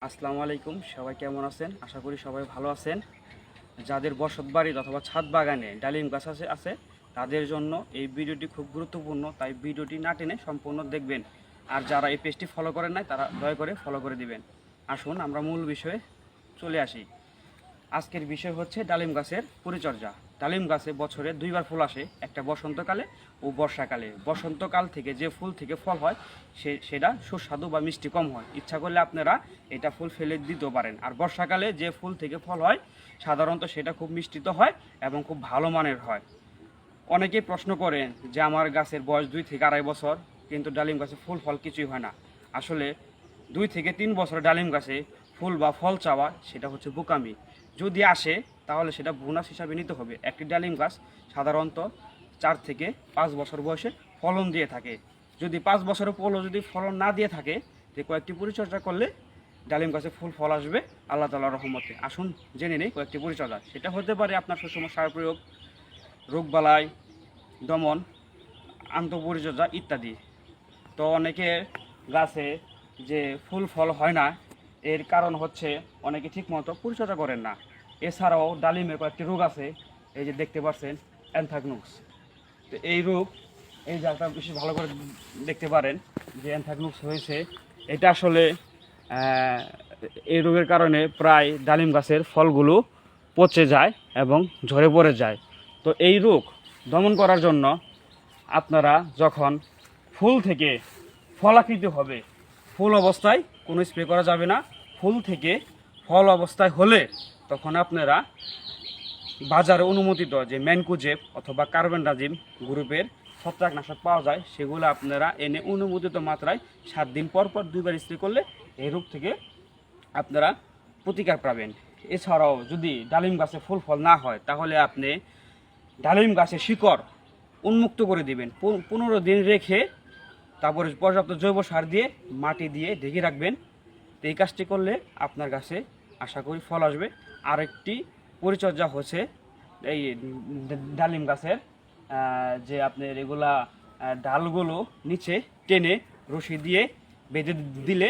আসসালামু আলাইকুম, সবাই কেমন আছেন? আশা করি সবাই ভালো আছেন। যাদের বসত বাড়ির অথবা ছাদ বাগানে ডালিম গাছ আছে তাদের জন্য এই ভিডিওটি খুব গুরুত্বপূর্ণ, তাই ভিডিওটি না টেনে সম্পূর্ণ দেখবেন। আর যারা এই পেজটি ফলো করেন নাই তারা দয়া করে ফলো করে দিবেন। আসুন আমরা মূল বিষয়ে চলে আসি। আজকের বিষয় হচ্ছে ডালিম গাছের পরিচর্যা। ডালিম গাছে বছরে দুইবার ফুল আসে, একটা বসন্তকালে ও বর্ষাকালে। বসন্তকাল থেকে যে ফুল থেকে ফল হয় সেটা সুস্বাদু বা মিষ্টি কম হয়, ইচ্ছা করলে আপনারা এটা ফুল ফেলে দিতেও পারেন। আর বর্ষাকালে যে ফুল থেকে ফল হয় সাধারণত সেটা খুব মিষ্টিত হয় এবং খুব ভালো মানের হয়। অনেকেই প্রশ্ন করেন যে আমার গাছের বয়স 2 থেকে 2.5 বছর, কিন্তু ডালিম গাছে ফুল ফল কিছুই হয় না। আসলে 2 থেকে 3 বছর ডালিম গাছে ফুল বা ফল চাওয়া সেটা হচ্ছে বোকামি। যদি আসে তাহলে সেটা বোনাস হিসাবে নিতে হবে। একটি ডালিম গাছ সাধারণত 4 থেকে 5 বছর বয়সে ফলন দিয়ে থাকে। যদি 5 বছরের পরও যদি ফলন না দিয়ে থাকে, যে কয়েকটি পরিচর্যা করলে ডালিম গাছে ফুল ফল আসবে আল্লাহ তাআলার রহমতে। আসুন জেনে নেই কয়েকটি পরিচর্যা। সেটা হতে পারে আপনার সুষম সার প্রয়োগ, রোগবালাই দমন, আন্তঃপরিচর্যা ইত্যাদি। তো অনেকের গাছে যে ফুল ফল হয় না, এর কারণ হচ্ছে অনেকে ঠিকমতো পরিচর্যা করেন না। এছাড়াও ডালিমের কয়েকটি রোগ আছে, এই যে দেখতে পাচ্ছেন অ্যানথ্রাকনোজ। তো এই রোগ, এই জায়গাটা বেশি ভালো করে দেখতে পারেন যে অ্যানথ্রাকনোজ হয়েছে। এটা আসলে এই রোগের কারণে প্রায় ডালিম গাছের ফলগুলো পচে যায় এবং ঝরে পড়ে যায়। তো এই রোগ দমন করার জন্য আপনারা যখন ফুল থেকে ফলাকৃতি হবে, ফুল অবস্থায় কোনো স্প্রে করা যাবে না। ফুল থেকে ফল অবস্থায় হলে তখন আপনারা বাজারে অনুমোদিত যে ম্যানকোজেব অথবা কার্বেন্ডাজিম গ্রুপের ছত্রাকনাশক পাওয়া যায়, সেগুলো আপনারা এনে অনুমোদিত মাত্রায় 7 দিন পর পর 2বার স্প্রে করলে এই রোগ থেকে আপনারা প্রতিকার পাবেন। এছাড়াও যদি ডালিম গাছে ফুল ফল না হয় তাহলে আপনি ডালিম গাছের শিকড় উন্মুক্ত করে দিবেন, 15 দিন রেখে তারপরে পর্যাপ্ত জৈব সার দিয়ে মাটি দিয়ে ঢেকে রাখবেন। তো এই কাজটি করলে আপনার গাছে আশা করি ফল আসবে। আরেকটি পরিচর্যা হচ্ছে এই ডালিম গাছের যে আপনার এগুলা ডালগুলো নিচে টেনে রশি দিয়ে বেঁধে দিলে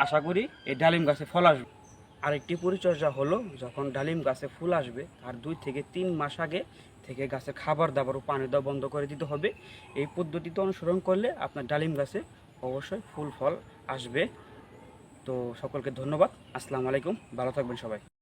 আশা করি এই ডালিম গাছে ফল আসবে। আরেকটি পরিচর্যা হলো, যখন ডালিম গাছে ফুল আসবে তার 2 থেকে 3 মাস আগে থেকে গাছে খাবার দাবার ও পানি দেওয়া বন্ধ করে দিতে হবে। এই পদ্ধতিতে অনুসরণ করলে আপনার ডালিম গাছে অবশ্যই ফুল ফল আসবে। তো সকলকে ধন্যবাদ। আসসালামু আলাইকুম, ভালো থাকবেন সবাই।